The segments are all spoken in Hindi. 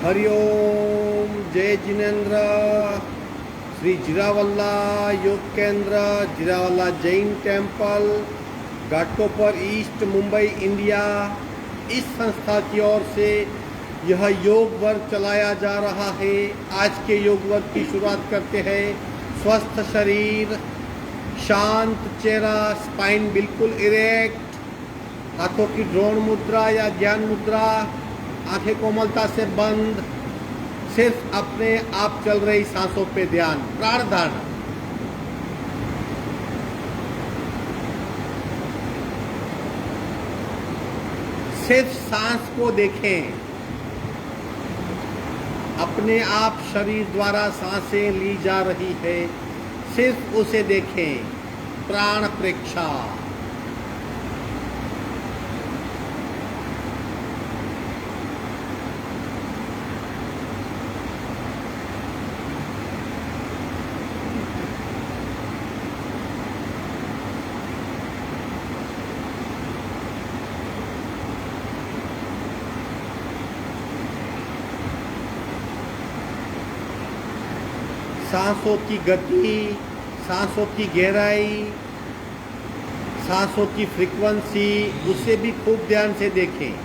हरिओम। जय Jinendra. Shri Jirawala Yog Kendra, Jirawala Jain temple, Ghatkopar East, Mumbai, India. इस संस्था की ओर से यह योग वर्ग चलाया जा रहा है। आज के योग वर्ग की शुरुआत करते हैं। स्वस्थ शरीर, शांत चेहरा, स्पाइन बिल्कुल इरेक्ट, हाथों की ड्रोन मुद्रा या ज्ञान मुद्रा, आंखें कोमलता से बंद, सिर्फ अपने आप चल रही सांसों पे ध्यान, प्राण धारणा। सिर्फ सांस को देखें, अपने आप शरीर द्वारा सांसें ली जा रही है, सिर्फ उसे देखें। प्राण प्रेक्षा। सांसों की गति, सांसों की गहराई, सांसों की फ्रीक्वेंसी, उसे भी खूब ध्यान से देखें।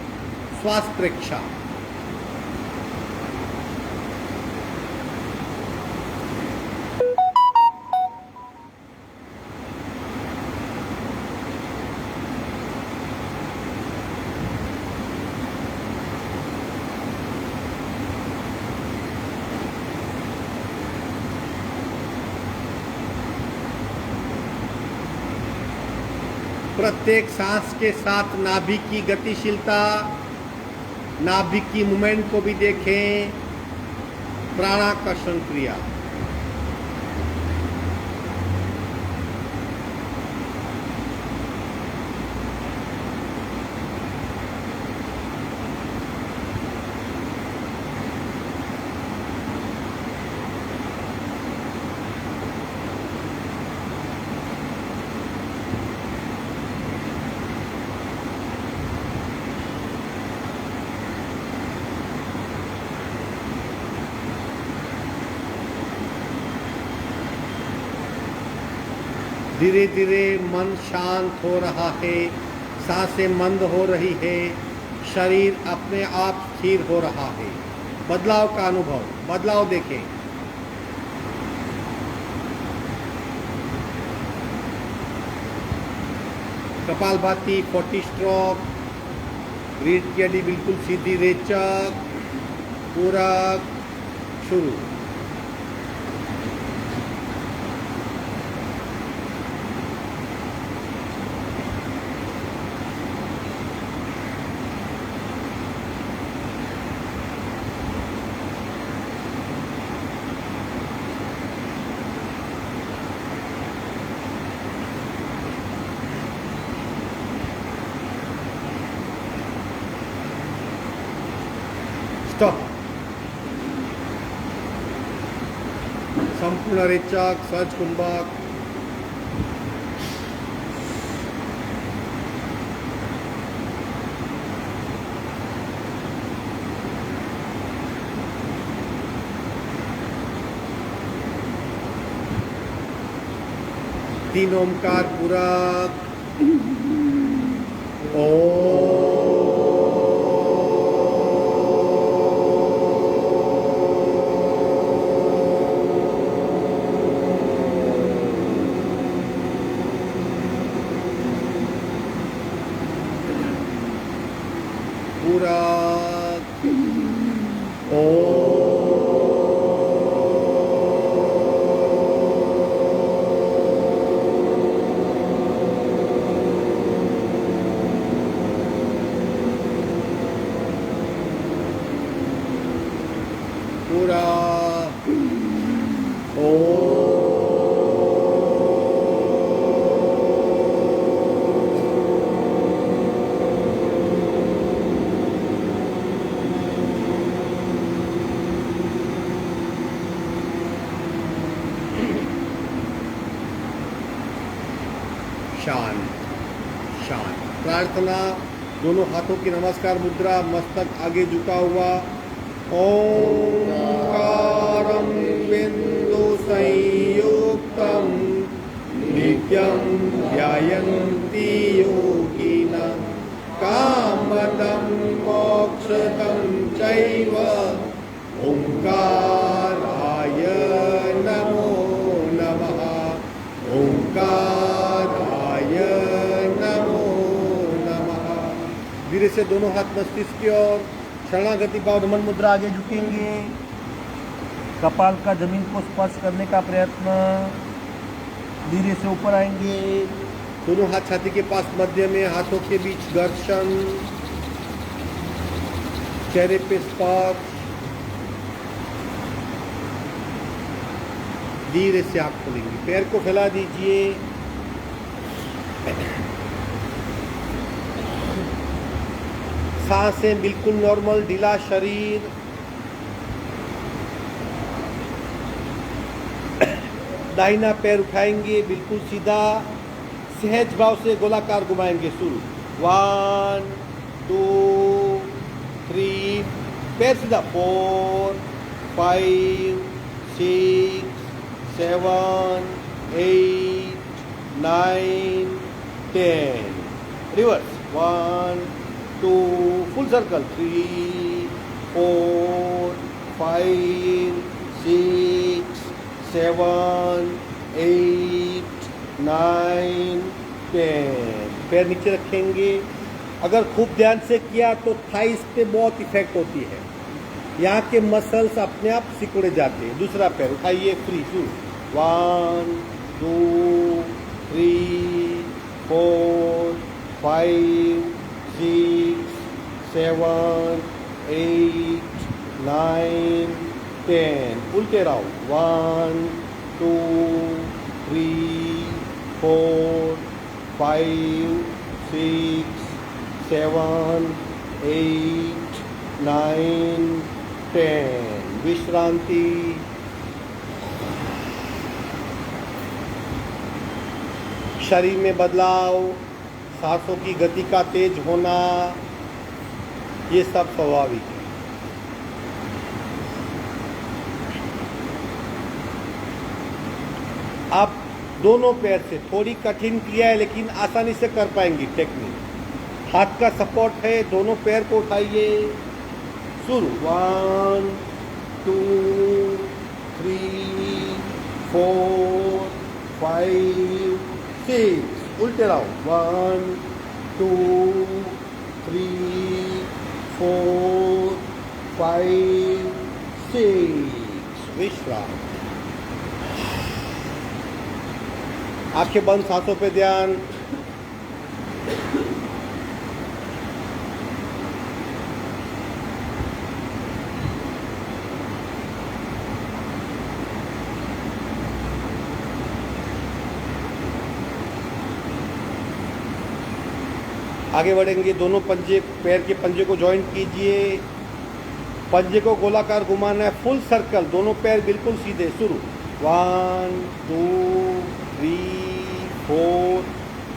श्वास प्रेक्षा। प्रत्येक सांस के साथ नाभि की गतिशीलता, नाभि की मूवमेंट को भी देखें। प्राणाकर्षण क्रिया। धीरे धीरे मन शांत हो रहा है, सांसें मंद हो रही है, शरीर अपने आप स्थिर हो रहा है। बदलाव का अनुभव, बदलाव देखें। कपालभाति 40 स्ट्रोक, रीढ़ की हड्डी बिल्कुल सीधी, रेचक, पूरक। शुरू। स्टॉप। संपूर्ण रेचक, सहज कुंभक। तीन ओमकार पूरक। ओम। पूरक। ओम। पूरा। ओम। शांत शांत। प्रार्थना। दोनों हाथों की नमस्कार मुद्रा, मस्तक आगे झुका हुआ, ओंकारं बिंदु संयुक्तं नित्यं ध्यायन्ति योगिनः कामदं मोक्षदं चैव ओंकाराय नमो नमः। ओंकाराय नमो नमः। धीरे से दोनों हाथ मस्तिष्क की ओर, शरणागति भाव नमन मुद्रा, आगे झुकेंगे। कपाल का जमीन को स्पर्श करने का प्रयत्न, धीरे से ऊपर आएंगे। दोनों हाथ छाती के पास मध्य में, हाथों के बीच घर्षण, चेहरे पे स्पर्श। धीरे से आंख खोलेंगे, पैर को फैला दीजिए। सांसें बिल्कुल नॉर्मल, ढीला शरीर। दाहिना पैर उठाएंगे बिल्कुल सीधा, सहज भाव से गोलाकार घुमाएंगे। शुरू 1 2 3, पैर सीधा 4 5 6 7 8 9 10। Reverse 1 2, full circle 3 4 5 6 7 8 9 10। पैर नीचे रखेंगे। अगर खूब ध्यान से किया तो थाइस पे बहुत इफेक्ट होती है, यहाँ के मसल्स अपने आप सिकुड़े जाते हैं। दूसरा पैर उठाइए, फ्री। 1 2 3 4 5 6 7 8 9 10। उल्टे राउंड 1 2 3 4 5 6 7 8 9 10। विश्रांति। शरीर में बदलाव, सांसों की गति का तेज होना, ये सब स्वाभाविक है। आप दोनों पैर से, थोड़ी कठिन क्रिया है लेकिन आसानी से कर पाएंगी टेक्निक। हाथ का सपोर्ट है, दोनों पैर को उठाइए। शुरू 1 2 3 4 5 6। उल्टे राउंड 1 2 3 4 5 6। विश्राम। आंखें बंद, सांसों पे ध्यान। आगे बढ़ेंगे। दोनों पंजे, पैर के पंजे को जॉइंट कीजिए। पंजे को गोलाकार घुमाना है, फुल सर्कल। दोनों पैर बिल्कुल सीधे। शुरू 1 2 3 4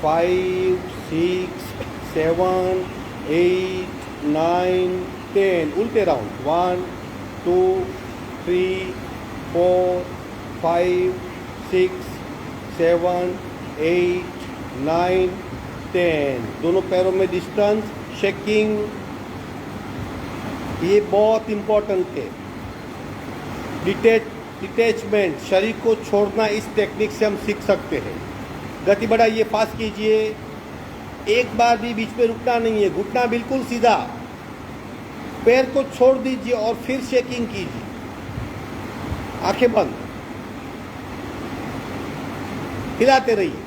5 6 7 8 9 10। उल्टे राउंड 1 2 3 4 5 6 7 8 9 10। दोनों पैरों में डिस्टेंस, शेकिंग, ये बहुत इंपॉर्टेंट है। डिटैचमेंट, शरीर को छोड़ना, इस टेक्निक से हम सीख सकते हैं। गति बढ़ाइए, फास्ट कीजिए। एक बार भी बीच में रुकना नहीं है। घुटना बिल्कुल सीधा, पैर को छोड़ दीजिए और फिर शेकिंग कीजिए। आंखें बंद, हिलाते रहिए।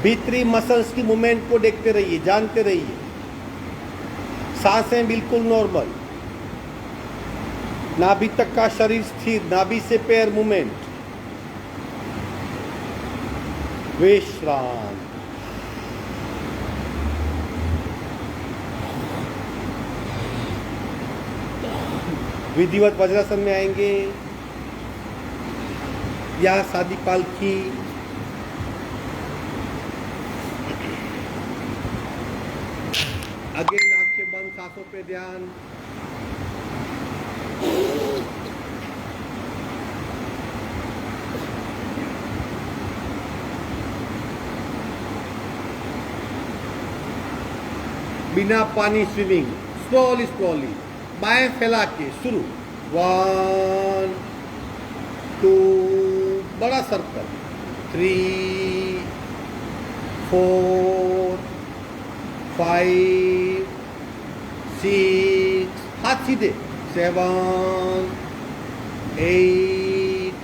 भीतरी मसल्स की मूवमेंट को देखते रहिए, जानते रहिए। सांसें बिल्कुल नॉर्मल, नाभि तक का शरीर स्थिर, नाभि से पैर मूवमेंट। विश्राम। विधिवत वज्रासन में आएंगे या सादी पालकी। अगेन आंखें बंद, सांसों पे ध्यान। बिना पानी स्विमिंग, स्लोली स्लोली बाएं फैला के शुरू। 1 2, बड़ा सर्कल। 3 4 5 6, हाथ सीधे। 7 8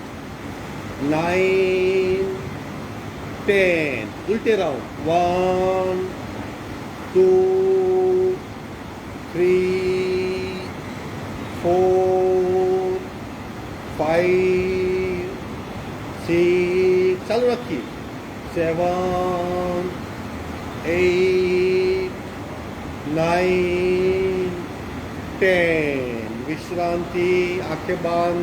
9 10, उल्टे राउंड। 1 2 3 4 5 6, चालू रखिए। 7 8 9 10, विश्रांति, आंखें बंद।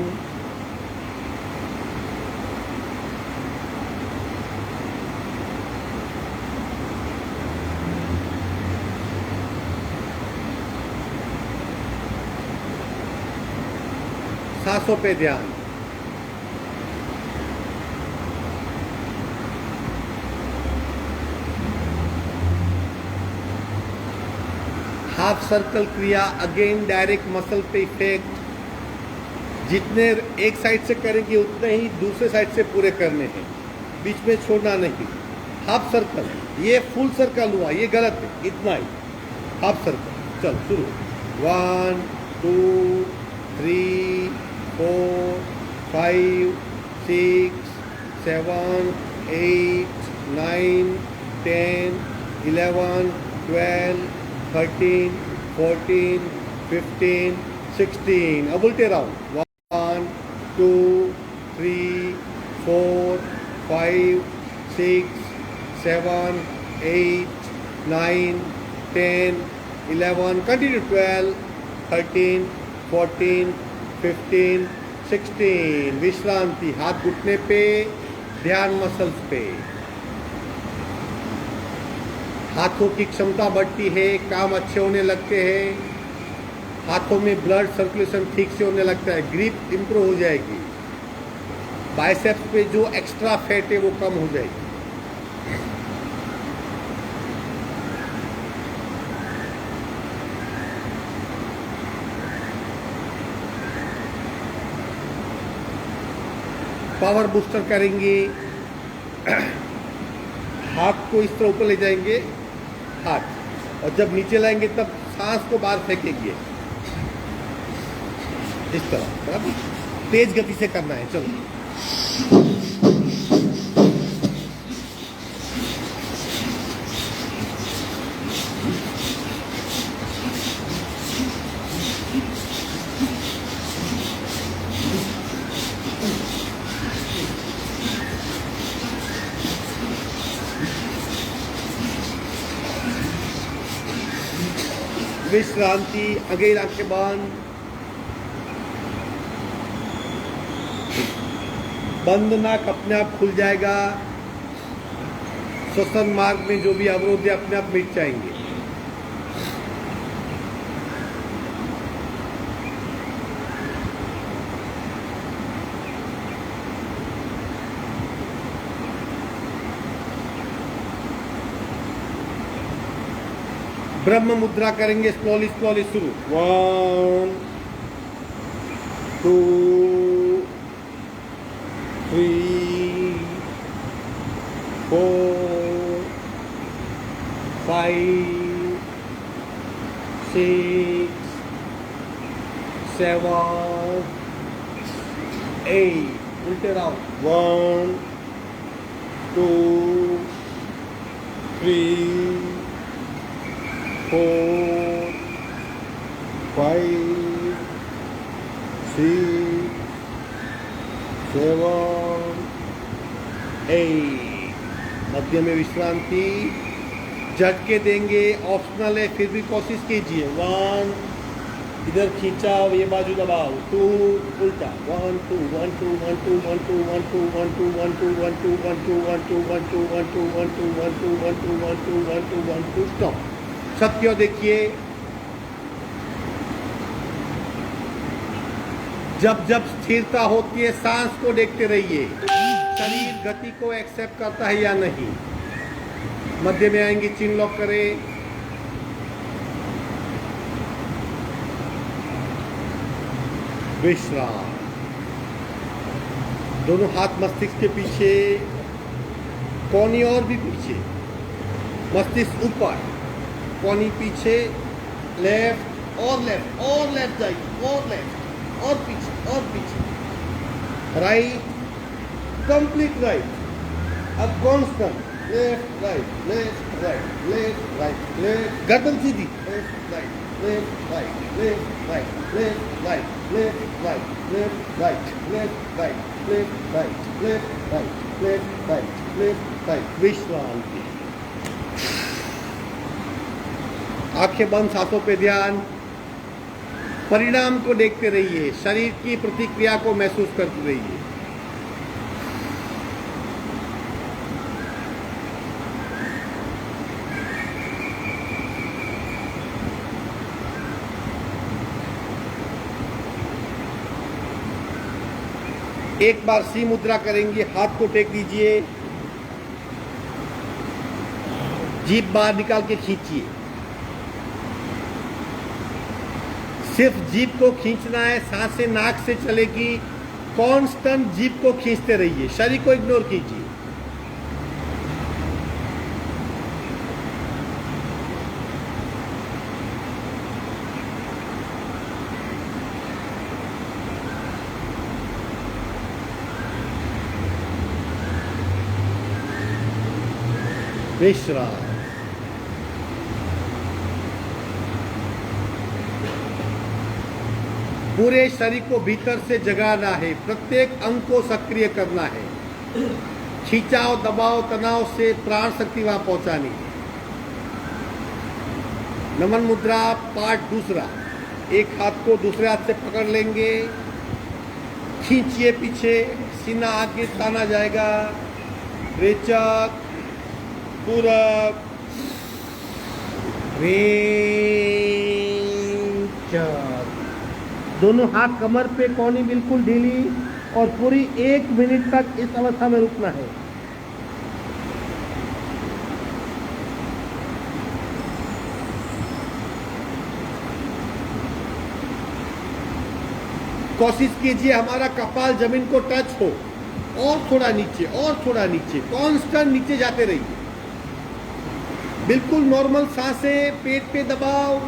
सांसों पे ध्यान। हाफ सर्कल क्रिया, अगेन डायरेक्ट मसल पे इफेक्ट। जितने एक साइड से करेंगे उतने ही दूसरे साइड से पूरे करने हैं, बीच में छोड़ना नहीं। हाफ सर्कल, ये फुल सर्कल हुआ, ये गलत है, इतना ही हाफ सर्कल। चल शुरू। 1 2 3 4 5 6 7 8 9 10 11 12 13 14 15 16, अब उल्टे राउंड। 1 2 3 4 5 6 7 8 9 10 11, कंटिन्यू। 12 13 14 15 16, विश्रांति, हाथ घुटने पे, ध्यान मसल्स पे। हाथों की क्षमता बढ़ती है, काम अच्छे होने लगते हैं, हाथों में ब्लड सर्कुलेशन ठीक से होने लगता है, ग्रिप इंप्रूव हो जाएगी, बाइसेप्स पे जो एक्स्ट्रा फैट है वो कम हो जाएगी। पावर बूस्टर करेंगे, हाथ को इस तरह ऊपर ले जाएंगे हाथ, और जब नीचे लाएंगे तब सांस को बाहर फेंकेंगे इस तरह। बराबर तेज गति से करना है। चलो विश्रांति, अगेन आंखें बंद। बंद नाक अपने आप खुल जाएगा। श्वसन मार्ग में जो भी अवरोध है अपने आप मिट जाएंगे। ब्रह्म मुद्रा करेंगे, स्लोली स्लोली शुरू। 1 2 3 4 5 6 7 8, उल्टे राउंड। 1 2 3 4 5 6 7 8, मध्य में विश्रांति। झटके देंगे, ऑप्शनल है, फिर भी कोशिश कीजिए। 1, इधर खींचा, ये बाजू दबाओ। 2, उल्टा। 1 2 1 2 1 2 1 2 1 2 1 2 1 2 1 2 1 2 1 2 1 2 1 2 1 2 1 2 1 2 1 2 1 2 1 2, स्टॉप। सत्य देखिए, जब जब स्थिरता होती है सांस को देखते रहिए, शरीर गति को एक्सेप्ट करता है या नहीं। मध्य में आएंगे, चिन लॉक करें। विश्राम। दोनों हाथ मस्तिष्क के पीछे, कोहनी और भी पीछे, मस्तिष्क ऊपर, कोहनी पीछे, लेफ्ट और लेफ्ट और लेफ्ट जाइए, और लेफ्ट और पीछे, राइट, कंप्लीट राइट। अब constant left right, left right, left right, left, गर्दन सीधी, left right, left right, left right, left right, left right, left right, left right, left right, left right, left right, left right. विश्राम। आंखें बंद, सांसों पे ध्यान। परिणाम को देखते रहिए, शरीर की प्रतिक्रिया को महसूस करते रहिए। एक बार सी मुद्रा करेंगे, हाथ को टेक दीजिए, जीभ बाहर निकाल के खींचिए। सिर्फ जीभ को खींचना है, सांसें नाक से चलेगी। कांस्टेंट जीभ को खींचते रहिए, शरीर को इग्नोर कीजिए। विश्राम। पूरे शरीर को भीतर से जगाना है, प्रत्येक अंग को सक्रिय करना है। खिंचाव, दबाव, तनाव से प्राण शक्ति वहां पहुंचानी है। नमन मुद्रा पार्ट दूसरा। एक हाथ को दूसरे हाथ से पकड़ लेंगे, खींचिए पीछे, सीना आगे ताना जाएगा। रेचक, पूरब, रेचक। दोनों हाथ कमर पे, कोहनी बिल्कुल ढीली, और पूरी 1 मिनट तक इस अवस्था में रुकना है। कोशिश कीजिए हमारा कपाल जमीन को टच हो, और थोड़ा नीचे, और थोड़ा नीचे, कांस्टेंट नीचे जाते रहिए। बिल्कुल नॉर्मल सांसें, पेट पे दबाव।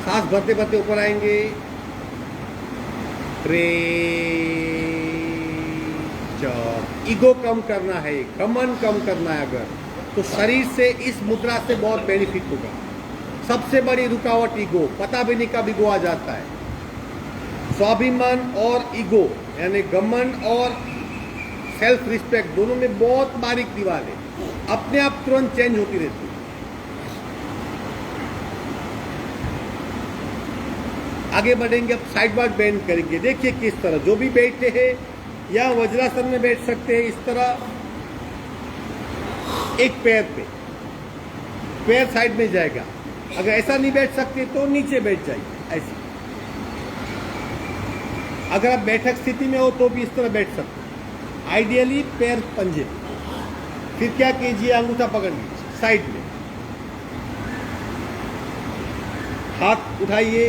सांस भरते भरते ऊपर आएंगे। ईगो कम करना है, घमंड कम करना है अगर, तो शरीर से इस मुद्रा से बहुत बेनिफिट होगा। सबसे बड़ी रुकावट ईगो, पता भी नहीं कब ईगो आ जाता है। स्वाभिमान और ईगो यानी घमंड और सेल्फ रिस्पेक्ट, दोनों में बहुत बारीक दीवार है, अपने आप तुरंत चेंज होती रहती है। आगे बढ़ेंगे, अब साइड बार बेंड करेंगे। देखिए किस तरह, जो भी बैठते हैं या वज्रासन में बैठ सकते हैं, इस तरह एक पैर पे, पैर साइड में जाएगा। अगर ऐसा नहीं बैठ सकते तो नीचे बैठ जाइए ऐसे। अगर आप बैठक स्थिति में हो तो भी इस तरह बैठ सकते हैं, आइडियली पैर पंजे। फिर क्या कीजिए, अंगूठा पकड़ लीजिए साइड में, हाथ उठाइए,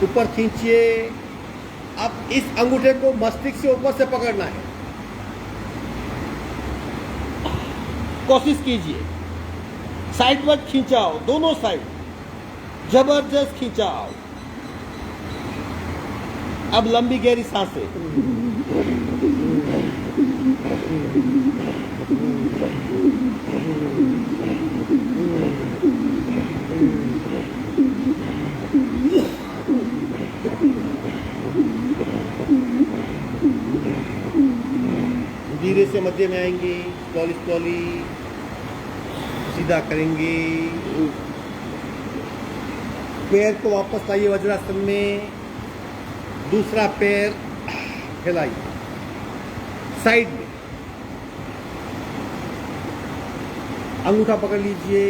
ऊपर खींचिए। अब इस अंगूठे को मस्तिष्क से ऊपर से पकड़ना है। कोशिश कीजिए, साइड वर्ड खींचाओ, दोनों साइड जबरदस्त खींचाओ। अब लंबी गहरी सांसें। मध्य में आएंगे, स्लोली स्लोली सीधा करेंगे, पैर को वापस लाइए वज्रासन में, दूसरा पैर फैलाइए साइड में, अंगूठा पकड़ लीजिए,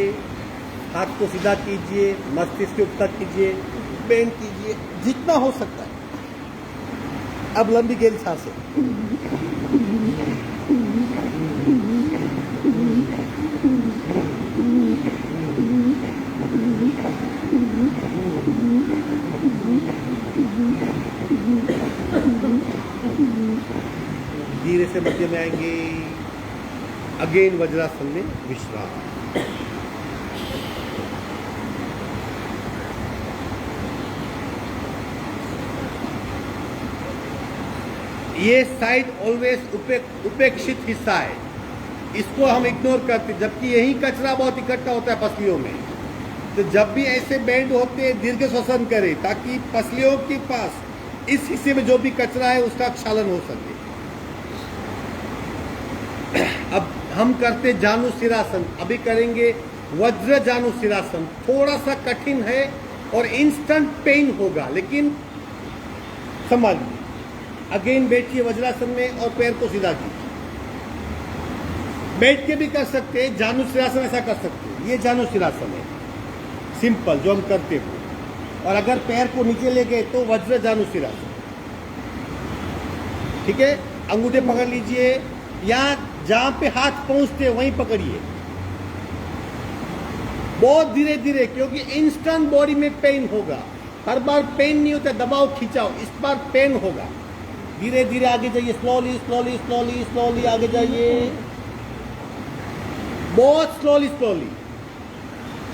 हाथ को सीधा कीजिए, मस्तिष्क के ऊपर कीजिए, बेंड कीजिए जितना हो सकता है। अब लंबी गहरी सांसें, धीरे से मध्य में आएंगे, अगेन वज्रासन में विश्राम। ये साइड ऑलवेज उपेक्षित हिस्सा है, इसको हम इग्नोर करते, जबकि यही कचरा बहुत इकट्ठा होता है पसलियों में। तो जब भी ऐसे बेंड होते हैं दीर्घ श्वसन करें ताकि पसलियों के पास इस हिस्से में जो भी कचरा है उसका क्षालन हो सके। अब हम करते जानु सिरासन, अभी करेंगे वज्र जानु सिरासन। थोड़ा सा कठिन है और इंस्टेंट पेन होगा, लेकिन संभालिए। अगेन बैठिए वज्रासन में और पैर को सीधा कीजिए। बैठ के भी कर सकते हैं, जानु सिरासन ऐसा कर सकते हैं। ये जानु सिरासन है सिंपल जो हम करते हैं। और अगर पैर को नीचे ले गए तो वज्र जानु सिरासन। ठीक है, अंगूठे पकड़ लीजिए, या जहां पे हाथ पहुंचते वहीं पकड़िए, बहुत धीरे धीरे, क्योंकि इंस्टेंट बॉडी में पेन होगा। हर बार पेन नहीं होता, दबाव खिंचाओ, इस बार पेन होगा। धीरे धीरे आगे जाइए, स्लोली स्लोली स्लोली स्लोली आगे जाइए, बहुत स्लोली स्लोली।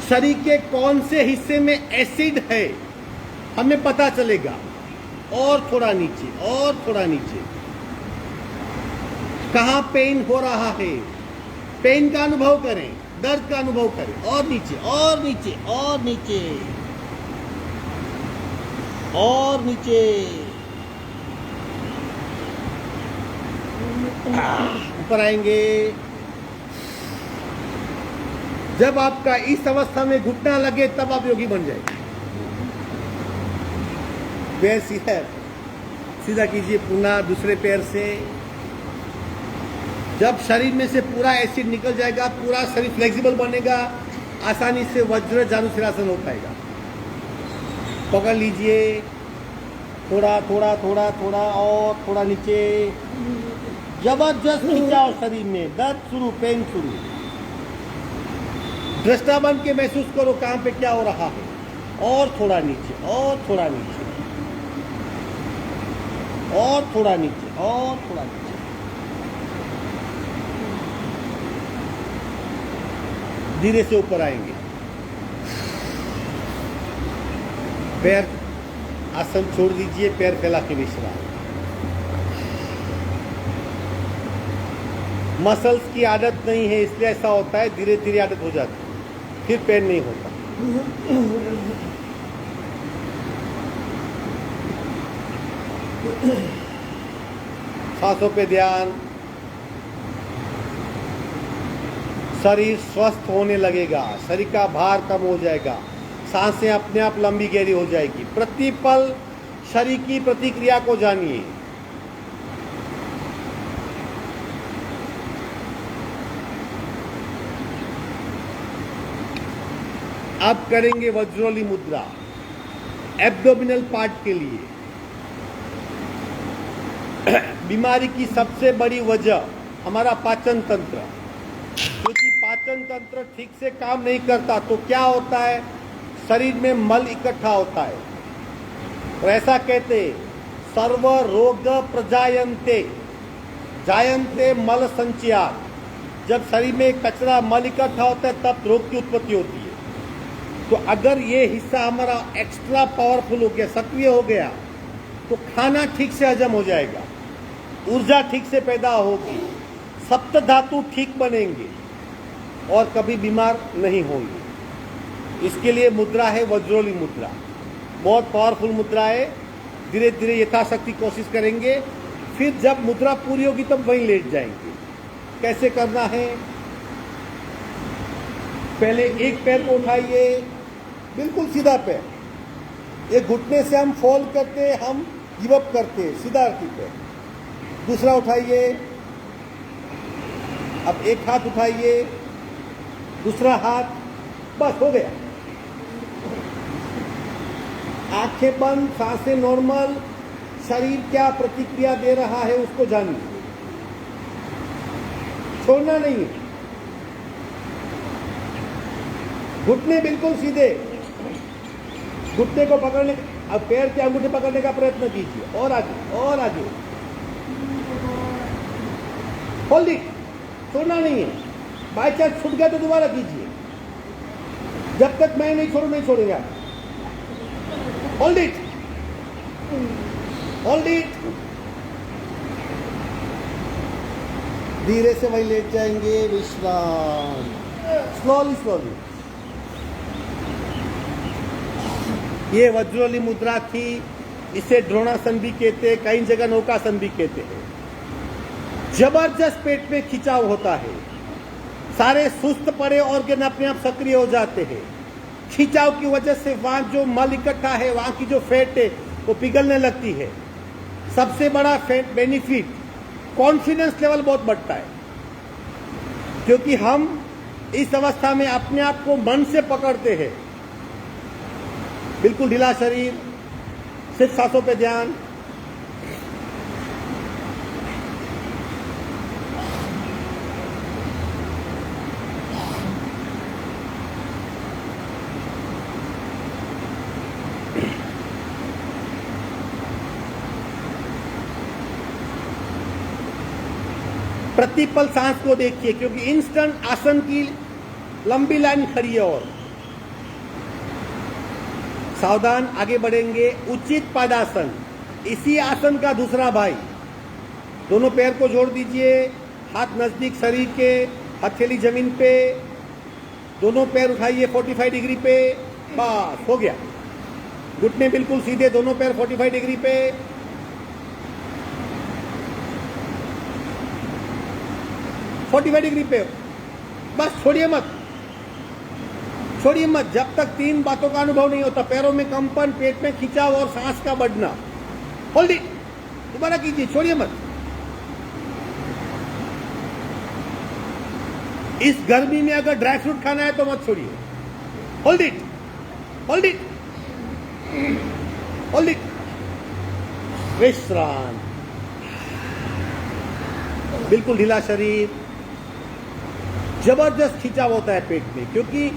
शरीर के कौन से हिस्से में एसिड है हमें पता चलेगा। और थोड़ा नीचे, और थोड़ा नीचे। कहां पेन हो रहा है, पेन का अनुभव करें, दर्द का अनुभव करें। और नीचे, और नीचे, और नीचे, और नीचे, ऊपर आएंगे। जब आपका इस अवस्था में घुटना लगे तब आप योगी बन जाएंगे। पैर सीधा कीजिए पुनः दूसरे पैर से। जब शरीर में से पूरा एसिड निकल जाएगा, पूरा शरीर फ्लेक्सिबल बनेगा, आसानी से वज्र जानु सिरासन हो पाएगा। पकड़ लीजिए, थोड़ा थोड़ा थोड़ा थोड़ा, और थोड़ा नीचे। जबरदस्त खिंचाव शरीर में, दर्द शुरू, पेन शुरू। दृष्टा बन के महसूस करो कहां पे क्या हो रहा है। और थोड़ा नीचे, और थोड़ा नीचे, और थोड़ा नीचे, और थोड़ा नीचे। धीरे से ऊपर आएंगे। पैर आसन छोड़ दीजिए, पैर फैला के विश्राम। मसल्स की आदत नहीं है इसलिए ऐसा होता है, धीरे धीरे आदत हो जाती है, फिर पेन नहीं होता। सांसों पे ध्यान। शरीर स्वस्थ होने लगेगा, शरीर का भार कम हो जाएगा, सांसें अपने आप लंबी गहरी हो जाएगी। प्रतिपल शरीर की प्रतिक्रिया को जानिए। अब करेंगे वज्रोली मुद्रा एब्डोमिनल पार्ट के लिए। बीमारी की सबसे बड़ी वजह हमारा पाचन तंत्र, क्योंकि पाचन तंत्र ठीक से काम नहीं करता तो क्या होता है, शरीर में मल इकट्ठा होता है। और ऐसा कहते सर्व रोग प्रजायन्ते, जायन्ते मल संचयात्। जब शरीर में कचरा मल इकट्ठा होता है तब रोग की उत्पत्ति होती है। तो अगर ये हिस्सा हमारा एक्स्ट्रा पावरफुल हो गया, सक्रिय हो गया, तो खाना ठीक से हजम हो जाएगा, ऊर्जा ठीक से पैदा होगी, सप्त धातु ठीक बनेंगे और कभी बीमार नहीं होंगे। इसके लिए मुद्रा है वज्रोली मुद्रा, बहुत पावरफुल मुद्रा है। धीरे धीरे यथाशक्ति कोशिश करेंगे, फिर जब मुद्रा पूरी होगी तब वहीं लेट जाएंगे। कैसे करना है, पहले एक पैर को उठाइए, बिल्कुल सीधा पैर, एक घुटने से हम फोल्ड करते, हम गिव अप करते, सीधा रखिए पैर। दूसरा उठाइए, अब एक हाथ उठाइए, दूसरा हाथ, बस हो गया। आंखें बंद, सांसें नॉर्मल, शरीर क्या प्रतिक्रिया दे रहा है उसको जानिए, छोड़ना नहीं है। घुटने बिल्कुल सीधे, घुटने को पकड़ने, अब पैर के अंगूठे पकड़ने का प्रयत्न कीजिए, और आगे और आगे, होल्ड इट, छोड़ना नहीं है। बाई चांस छूट गया तो दोबारा कीजिए, जब तक मैं नहीं छोड़ू नहीं छोड़ेंगे आप। होल्ड इट, होल्ड इट, धीरे से वही लेट जाएंगे, विश्राम, स्लोली स्लोली। ये वज्रोली मुद्रा थी, इसे द्रोणासन भी कहते, कई जगह नौकासन भी कहते हैं। जबरदस्त पेट में खिंचाव होता है, सारे सुस्त पड़े ऑर्गन अपने आप सक्रिय हो जाते हैं। खिंचाव की वजह से वहां जो मल इकट्ठा है, वहां की जो फैट है वो पिघलने लगती है। सबसे बड़ा फैट बेनिफिट, कॉन्फिडेंस लेवल बहुत बढ़ता है, क्योंकि हम इस अवस्था में अपने आप को मन से पकड़ते हैं। बिल्कुल ढीला शरीर, सिर्फ सांसों पे ध्यान। प्रतिपल सांस को देखिए, क्योंकि इंस्टेंट आसन की लंबी लाइन खड़ी है। और सावधान, आगे बढ़ेंगे। उचित पादासन, इसी आसन का दूसरा भाई। दोनों पैर को जोड़ दीजिए, हाथ नजदीक शरीर के, हथेली जमीन पे, दोनों पैर उठाइए 45 डिग्री पे, बस हो गया। घुटने बिल्कुल सीधे, दोनों पैर 45 डिग्री पे। डिग्री पे, बस छोड़िए मत, छोड़िए मत, जब तक तीन बातों का अनुभव नहीं होता, पैरों में कंपन, पेट में खिंचाव और सांस का बढ़ना। होल्ड इट, दोबारा कीजिए, छोड़िए मत। इस गर्मी में अगर ड्राई फ्रूट खाना है तो मत छोड़िए। Hold it, hold it, hold it, विश्राम, बिल्कुल ढीला शरीर। जबरदस्त खिंचाव होता है पेट में, क्योंकि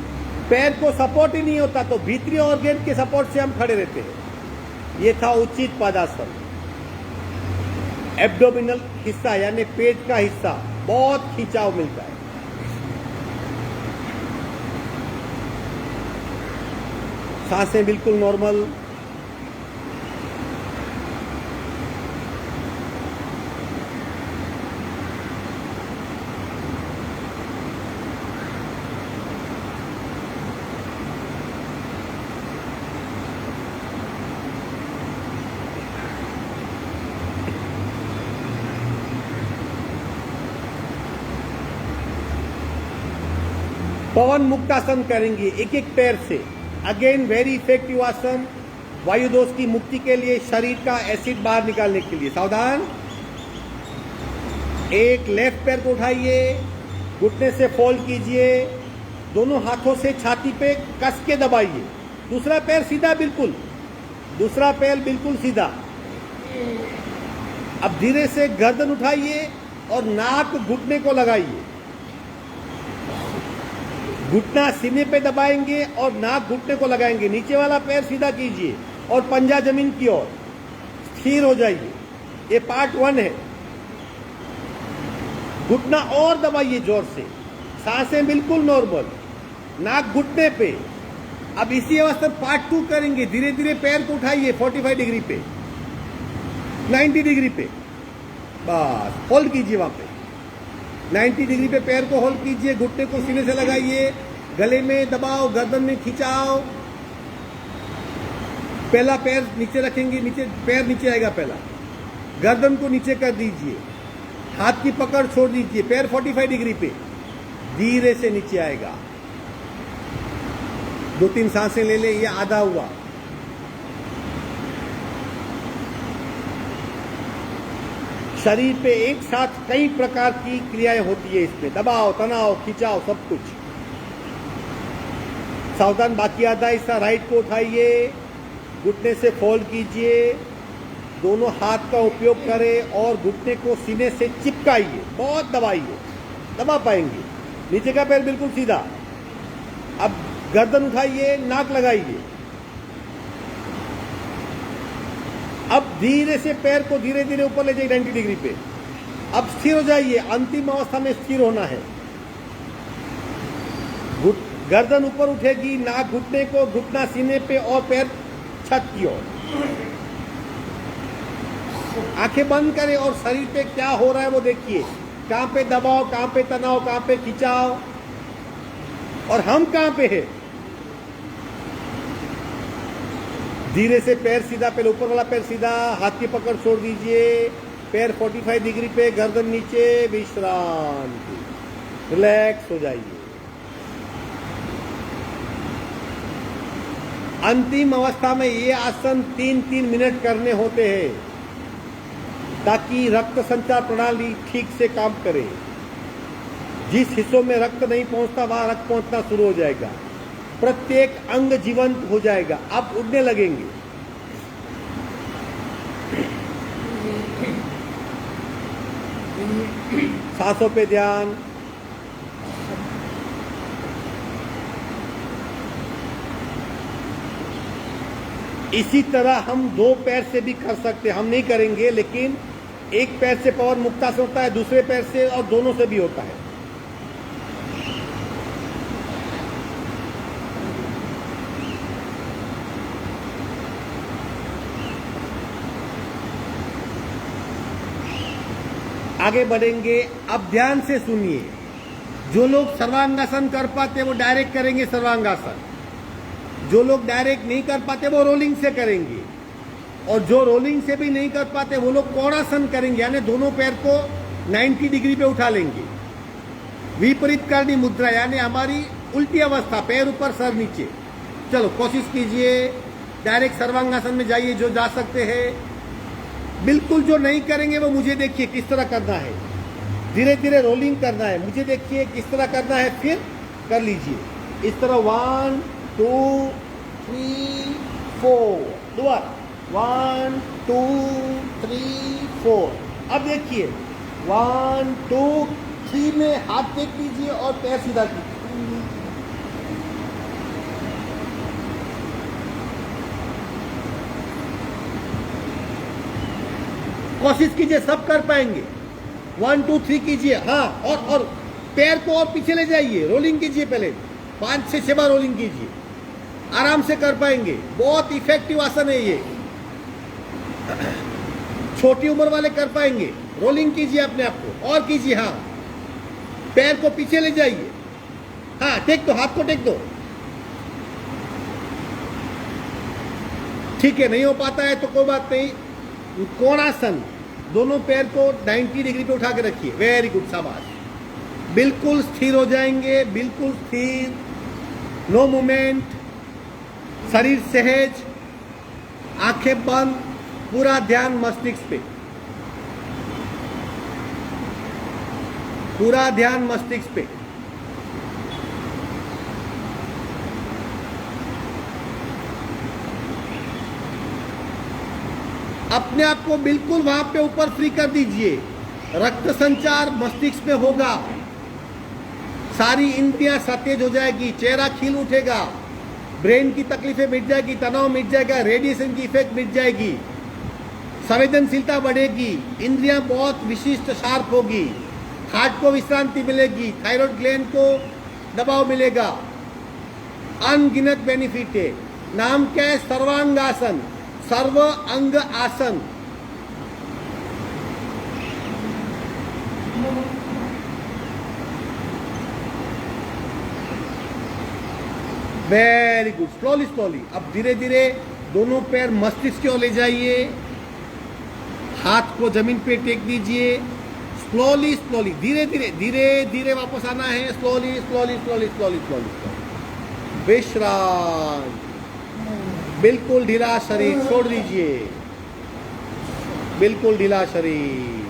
पैर को सपोर्ट ही नहीं होता, तो भीतरी ऑर्गन के सपोर्ट से हम खड़े रहते हैं। ये था उचित पादासन। एब्डोमिनल हिस्सा यानी पेट का हिस्सा, बहुत खिंचाव मिलता है। सांसें बिल्कुल नॉर्मल। पवन मुक्तासन करेंगे एक एक पैर से। अगेन वेरी इफेक्टिव आसन, वायुदोष की मुक्ति के लिए, शरीर का एसिड बाहर निकालने के लिए। सावधान, एक लेफ्ट पैर को उठाइए, घुटने से फोल्ड कीजिए, दोनों हाथों से छाती पे कस के दबाइए। दूसरा पैर सीधा, बिल्कुल दूसरा पैर बिल्कुल सीधा। अब धीरे से गर्दन उठाइए और नाक घुटने को लगाइए। घुटना सीने पे दबाएंगे और नाक घुटने को लगाएंगे। नीचे वाला पैर सीधा कीजिए और पंजा जमीन की ओर, स्थिर हो जाइए। ये पार्ट 1 है। घुटना और दबाइए जोर से, सांसें बिल्कुल नॉर्मल, नाक घुटने पे। अब इसी अवस्था पार्ट 2 करेंगे। धीरे धीरे पैर को उठाइए 45 डिग्री पे, 90 डिग्री पे, बस होल्ड कीजिए वहां पे। 90 डिग्री पे पैर को होल्ड कीजिए, घुटने को सीने से लगाइए, गले में दबाओ, गर्दन में खिंचाओ। पहला पैर नीचे रखेंगे, नीचे पैर नीचे आएगा, पहला गर्दन को नीचे कर दीजिए। हाथ की पकड़ छोड़ दीजिए, पैर 45 डिग्री पे, धीरे से नीचे आएगा। 2-3 सांसें ले ले, ये आधा हुआ। शरीर पे एक साथ कई प्रकार की क्रियाएं होती है, इसमें दबाव, तनाव, खिंचाव, सब कुछ। सावधान, बाकी आधा हिस्सा राइट को उठाइए, घुटने से फोल्ड कीजिए, दोनों हाथ का उपयोग करें और घुटने को सीने से चिपकाइए, बहुत दबाइए, दबा पाएंगे। नीचे का पैर बिल्कुल सीधा। अब गर्दन उठाइए, नाक लगाइए। अब धीरे से पैर को धीरे धीरे ऊपर ले जाइए 90 डिग्री पे। अब स्थिर हो जाइए, अंतिम अवस्था में स्थिर होना है। गर्दन ऊपर उठेगी, नाक घुटने को, घुटना सीने पे और पैर छत की ओर। आंखें बंद करें और शरीर पे क्या हो रहा है वो देखिए। कहां पे दबाव, कहां पे तनाव, कहां पे खिंचाव, और हम कहां पे है। धीरे से पैर सीधा, पहले ऊपर वाला पैर सीधा, हाथ की पकड़ छोड़ दीजिए, पैर 45 डिग्री पे, गर्दन नीचे, विश्रांति, रिलैक्स हो जाइए। अंतिम अवस्था में ये आसन 3-3 मिनट करने होते हैं ताकि रक्त संचार प्रणाली ठीक से काम करे। जिस हिस्सों में रक्त नहीं पहुंचता वहां रक्त पहुंचना शुरू हो जाएगा, प्रत्येक अंग जीवंत हो जाएगा, आप उड़ने लगेंगे। सांसों पे ध्यान। इसी तरह हम 2 पैर से भी कर सकते हैं, हम नहीं करेंगे, लेकिन एक पैर से पवन मुक्तासन होता है, दूसरे पैर से और दोनों से भी होता है। आगे बढ़ेंगे। अब ध्यान से सुनिए। जो लोग सर्वांगासन कर पाते वो डायरेक्ट करेंगे सर्वांगासन, जो लोग डायरेक्ट नहीं कर पाते वो रोलिंग से करेंगे, और जो रोलिंग से भी नहीं कर पाते वो लोग कोणासन करेंगे, यानी दोनों पैर को 90 डिग्री पे उठा लेंगे। विपरीत करनी मुद्रा, यानी हमारी उल्टी अवस्था, पैर ऊपर सर नीचे। चलो कोशिश कीजिए, डायरेक्ट सर्वांगासन में जाइए जो जा सकते हैं। बिल्कुल जो नहीं करेंगे वो मुझे देखिए किस तरह करना है, धीरे धीरे रोलिंग करना है, मुझे देखिए किस तरह करना है, फिर कर लीजिए इस तरह। 1 2 3 4, दोबारा 1 2 3 4। अब देखिए 1 2 3 में हाथ टेक लीजिए और पैर सीधा कीजिए। कोशिश कीजिए, सब कर पाएंगे। 1 2 3 कीजिए, हाँ, और पैर को और पीछे ले जाइए, रोलिंग कीजिए, पहले 5 से 6 बार रोलिंग कीजिए, आराम से कर पाएंगे। बहुत इफेक्टिव आसन है ये, छोटी उम्र वाले कर पाएंगे। रोलिंग कीजिए अपने आप को और कीजिए, हाँ, पैर को पीछे ले जाइए, हाँ, टेक दो, हाथ को टेक दो। ठीक है, नहीं हो पाता है तो कोई बात नहीं। कोणासन, दोनों पैर को 90 डिग्री पे उठा के रखिए। वेरी गुड, शाबाश। बिल्कुल स्थिर हो जाएंगे, बिल्कुल स्थिर, नो मूवमेंट, शरीर सहज, आंखें बंद, पूरा ध्यान मस्तिष्क पे, पूरा ध्यान मस्तिष्क पे। अपने आप को बिल्कुल वहां पे ऊपर फ्री कर दीजिए, रक्त संचार मस्तिष्क में होगा, सारी इंद्रियां सतेज हो जाएगी, चेहरा खिल उठेगा, ब्रेन की तकलीफें मिट जाएगी, तनाव मिट जाएगा, रेडिएशन की इफेक्ट मिट जाएगी, संवेदनशीलता बढ़ेगी, इंद्रियां बहुत विशिष्ट शार्प होगी, हार्ट को विश्रांति मिलेगी, थायराइड ग्लैंड को दबाव मिलेगा। अनगिनत बेनिफिट है। नाम क्या है? सर्वांगासन, सर्व अंग आसन। Very good, slowly slowly. अब धीरे धीरे दोनों पैर मस्तिष्क की ओर ले जाइए, हाथ को जमीन पे टेक दीजिए, स्लोली स्लोली, धीरे धीरे धीरे धीरे वापस आना है, slowly slowly slowly slowly slowly slowly. विश्राम, बिल्कुल ढीला शरीर छोड़ दीजिए, बिल्कुल ढीला शरीर।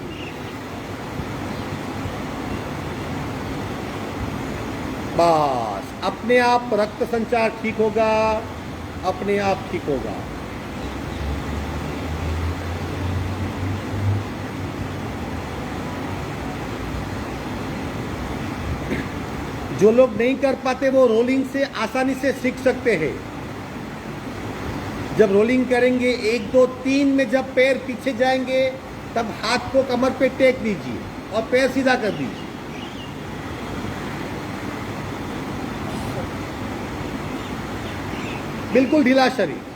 बस अपने आप रक्त संचार ठीक होगा, अपने आप ठीक होगा। जो लोग नहीं कर पाते वो रोलिंग से आसानी से सीख सकते हैं। जब रोलिंग करेंगे 1 2 3 में जब पैर पीछे जाएंगे तब हाथ को कमर पे टेक दीजिए और पैर सीधा कर दीजिए। बिल्कुल ढीला शरीर।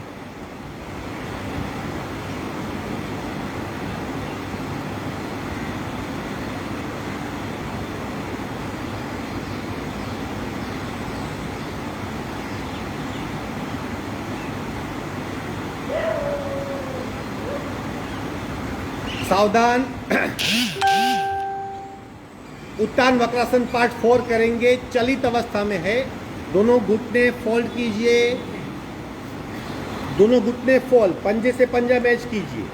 सावधान। उत्तान वक्रासन पार्ट 4 करेंगे, चलित अवस्था में है। दोनों घुटने फोल्ड कीजिए, दोनों घुटने फोल्ड, पंजे से पंजा मैच कीजिए,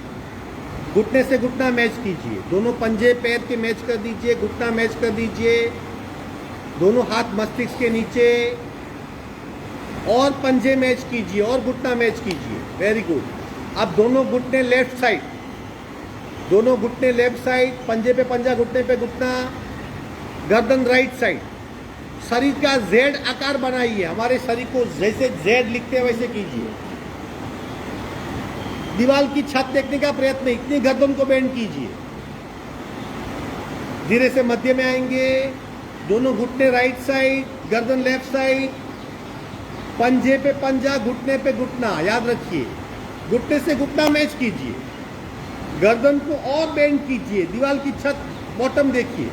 घुटने से घुटना मैच कीजिए, दोनों पंजे पैर के मैच कर दीजिए, घुटना मैच कर दीजिए, दोनों हाथ मस्तिष्क के नीचे और पंजे मैच कीजिए और घुटना मैच कीजिए। Very good. अब दोनों घुटने लेफ्ट साइड, दोनों घुटने लेफ्ट साइड, पंजे पे पंजा, घुटने पे घुटना, गर्दन राइट साइड। शरीर का जेड आकार बनाइए, हमारे शरीर को जैसे जेड लिखते हैं वैसे कीजिए। दीवार की छत देखने का प्रयत्न, इतनी गर्दन को बेंड कीजिए। धीरे से मध्य में आएंगे, दोनों घुटने राइट साइड, गर्दन लेफ्ट साइड, पंजे पे पंजा, घुटने पे घुटना। याद रखिए, घुटने से घुटना मैच कीजिए, गर्दन को और बेंड कीजिए, दीवार की छत बॉटम देखिए।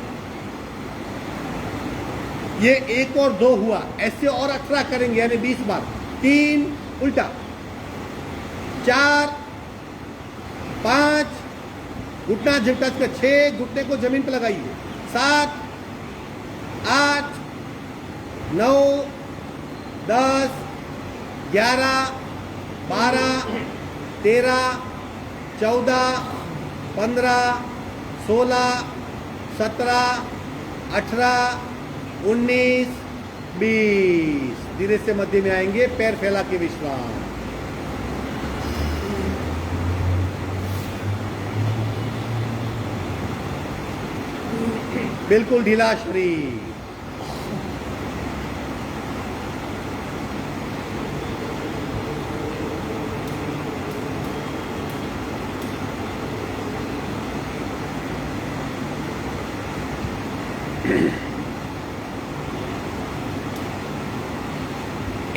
ये 1 और 2 हुआ, ऐसे और 18 करेंगे, यानी 20 बार। 3 उल्टा, 4 5 घुटना झटका का 6, घुटने को जमीन पर लगाइए। 7 8 9 10 11 12 13 14 15 16 17 18 19 20। धीरे से मध्य में आएंगे, पैर फैला के विश्राम। बिल्कुल ढीला शरीर।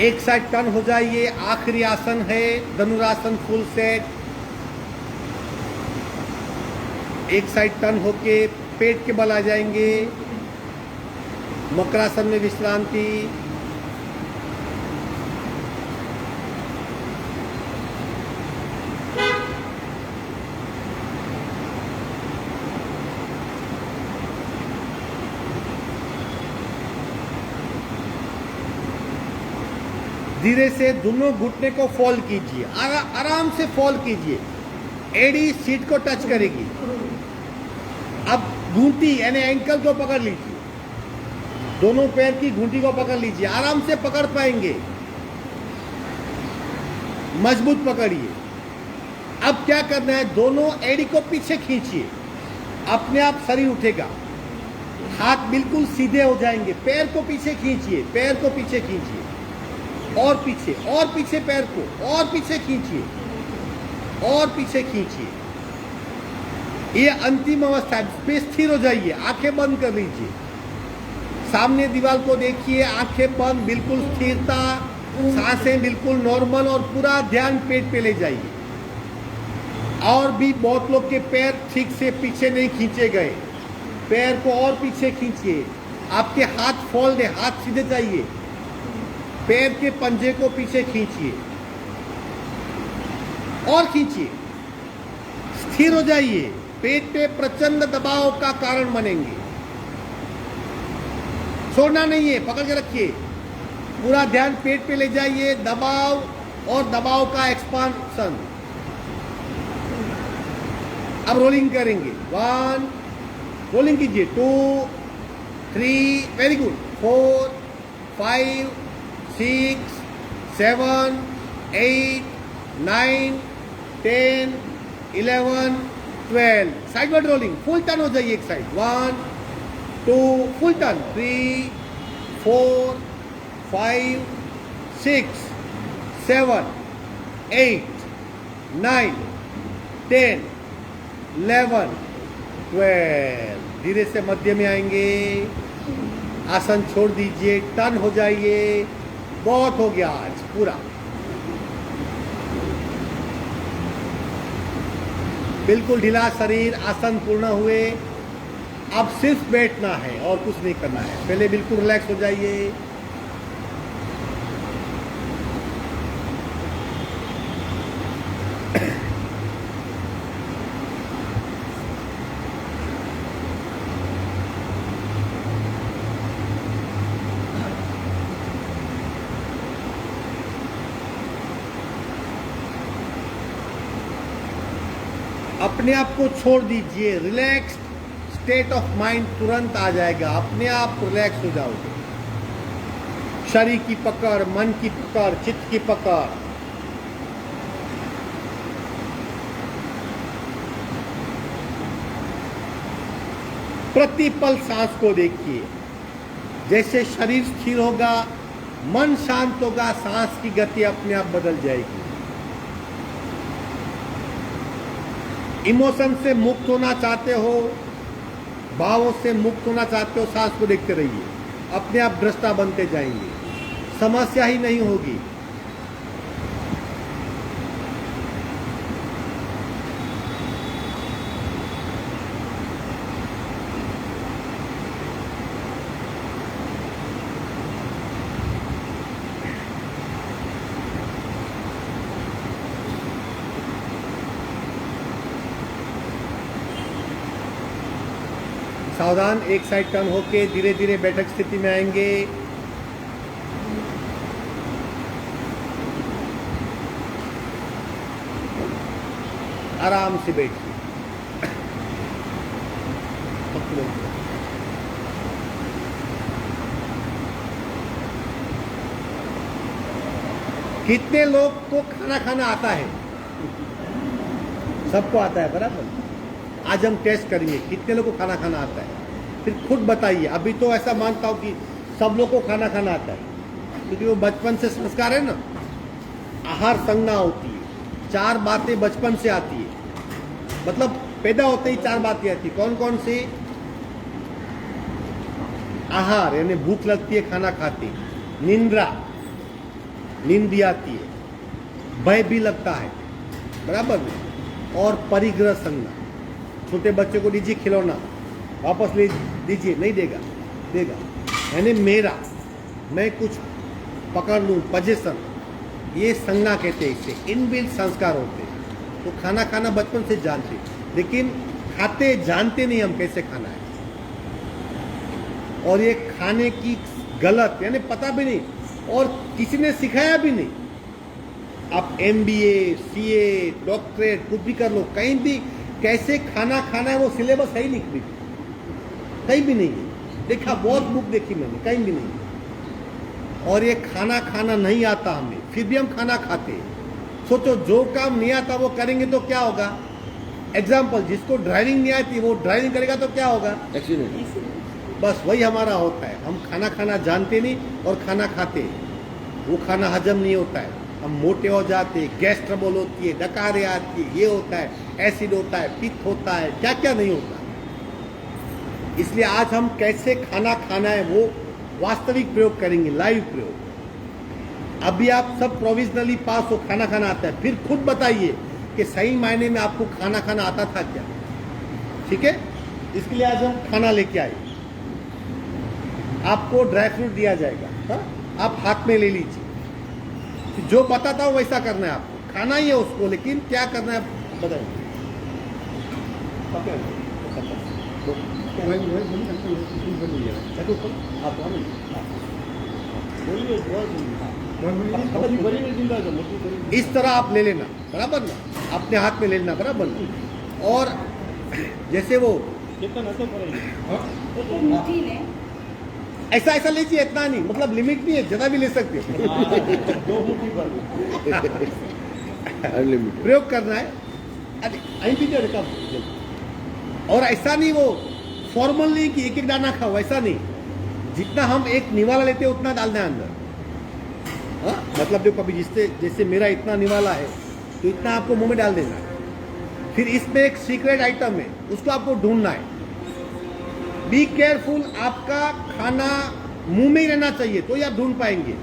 एक साइड टर्न हो जाइए। आखिरी आसन है धनुरासन फुल सेट। एक साइड टर्न होके पेट के बल आ जाएंगे। मकरासन में विश्रांति। धीरे से दोनों घुटने को फॉल कीजिए, आराम से फॉल कीजिए। एड़ी सीट को टच करेगी। अब घूंटी यानी एंकल को पकड़ लीजिए, दोनों पैर की घूंटी को पकड़ लीजिए, आराम से पकड़ पाएंगे, मजबूत पकड़िए। अब क्या करना है, दोनों एड़ी को पीछे खींचिए, अपने आप शरीर उठेगा, हाथ बिल्कुल सीधे हो जाएंगे। पैर को पीछे खींचिए, पैर को पीछे खींचिए, और पीछे पैर को और पीछे खींचिए, और पीछे खींचिए। ये अंतिम अवस्था है। स्थिर हो जाइए, आंखें बंद कर लीजिए, सामने दीवार को देखिए, आंखें बंद, बिल्कुल स्थिरता, सांसें बिल्कुल नॉर्मल, और पूरा ध्यान पेट पे ले जाइए। और भी बहुत लोग के पैर ठीक से पीछे नहीं खींचे गए, पैर को और पीछे खींचिए। आपके हाथ फोल्ड है, हाथ सीधे चाहिए, पैर के पंजे को पीछे खींचिए और खींचिए। स्थिर हो जाइए, पेट पे प्रचंड दबाव का कारण बनेंगे। छोड़ना नहीं है, पकड़ के रखिए, पूरा ध्यान पेट पे ले जाइए, दबाव और दबाव का एक्सपांशन। अब रोलिंग करेंगे, 1, रोलिंग कीजिए, 2, 3, very good, 4, 5, 6, 7, 8, 9, 10, 11, 12, sideward rolling, full turn हो जाइए एक साइड, 1, 2, फुल टर्न, 3, 4, 5, 6, 7, 8, 9, 10, 11, 12, धीरे से मध्य में आएंगे, आसन छोड़ दीजिए, टर्न हो जाइए। बहुत हो गया आज पूरा, बिल्कुल ढीला शरीर, आसन पूर्ण हुए। अब सिर्फ बैठना है और कुछ नहीं करना है। पहले बिल्कुल रिलैक्स हो जाइए। अपने आप को छोड़ दीजिए, रिलैक्स स्टेट ऑफ माइंड तुरंत आ जाएगा, अपने आप रिलैक्स हो जाओगे। शरीर की पकड़, मन की पकड़, चित्त की पकड़, प्रतिपल सांस को देखिए। जैसे शरीर स्थिर होगा, मन शांत होगा, सांस की गति अपने आप बदल जाएगी। इमोशन से मुक्त होना चाहते हो, भावों से मुक्त होना चाहते हो, सांस को देखते रहिए, अपने आप दृष्टा बनते जाएंगे, समस्या ही नहीं होगी। सावधान, एक साइड टर्न होके धीरे धीरे बैठक स्थिति में आएंगे। आराम से बैठिए। कितने लोग को खाना खाना आता है? सबको आता है, बराबर। आज हम टेस्ट करेंगे कितने लोगों को खाना खाना आता है, फिर खुद बताइए। अभी तो ऐसा मानता हूं कि सब लोगों को खाना खाना आता है, क्योंकि वो बचपन से संस्कार है ना। आहार संज्ञा होती है, 4 बातें बचपन से आती है, मतलब पैदा होते ही 4 बातें आती है। कौन कौन सी? आहार यानी भूख लगती है, खाना खाते, निंद्रा, नींद भी आती है, भय भी लगता है, बराबर में, और परिग्रह संज्ञा। छोटे बच्चे को दीजिए खिलौना, वापस ले दीजिए, नहीं देगा, देगा, यानी मेरा, मैं कुछ पकड़ लूँ, पजेशन, ये संज्ञा कहते हैं। इससे इनबिल्ट संस्कार होते हैं। तो खाना खाना बचपन से जानते, लेकिन खाते जानते नहीं हम कैसे खाना है। और ये खाने की गलत यानी पता भी नहीं, और किसी ने सिखाया भी नहीं। आप MBA, CA, डॉक्टरेट कुछ भी कर लो, कहीं भी कैसे खाना खाना है वो सिलेबस है ही नहीं, कहीं भी नहीं है। देखा, बहुत बुक देखी मैंने, कहीं भी नहीं। और ये खाना खाना नहीं आता हमें, फिर भी हम खाना खाते हैं। सोचो, जो काम नहीं आता वो करेंगे तो क्या होगा? एग्जाम्पल, जिसको ड्राइविंग नहीं आती वो ड्राइविंग करेगा तो क्या होगा? एक्सीडेंट। बस वही हमारा होता है। हम खाना खाना जानते नहीं और खाना खाते, वो खाना हजम नहीं होता है, हम मोटे हो जाते, गैस ट्रबल होती है, डकारें आती है, ये होता है, एसिड होता है, पित्त होता है, क्या क्या नहीं होता। इसलिए आज हम कैसे खाना खाना है वो वास्तविक प्रयोग करेंगे, लाइव प्रयोग। अभी आप सब प्रोविजनली पास हो, खाना खाना आता है, फिर खुद बताइए कि सही मायने में आपको खाना खाना आता था क्या? ठीक है, इसके लिए आज हम खाना लेके आए। आपको ड्राई फ्रूट दिया जाएगा, हा? आप हाथ में ले लीजिए। जो बताता हूँ वैसा करना है आपको, खाना ही है उसको, लेकिन क्या करना है बताइए। वही बोलिए आप बोलिए। इस तरह आप ले लेना, बराबर ना, अपने हाथ में ले लेना, बराबर ना। और जैसे वो ऐसा ऐसा लीजिए, इतना नहीं, मतलब लिमिट नहीं है, ज्यादा भी ले सकते हो। प्रयोग करना है। अरे अहीं भी रखा। और ऐसा नहीं वो फॉर्मल नहीं कि एक एक दाना खाओ, ऐसा नहीं। जितना हम एक निवाला लेते हैं उतना डालना है अंदर। हाँ, मतलब देखो कभी जिससे जैसे मेरा इतना निवाला है तो इतना आपको मुंह में डाल देना है। फिर इसमें एक सीक्रेट आइटम है, उसको आपको ढूंढना है। बी केयरफुल, आपका खाना मुंह में ही रहना चाहिए तो ही आप ढूंढ पाएंगे।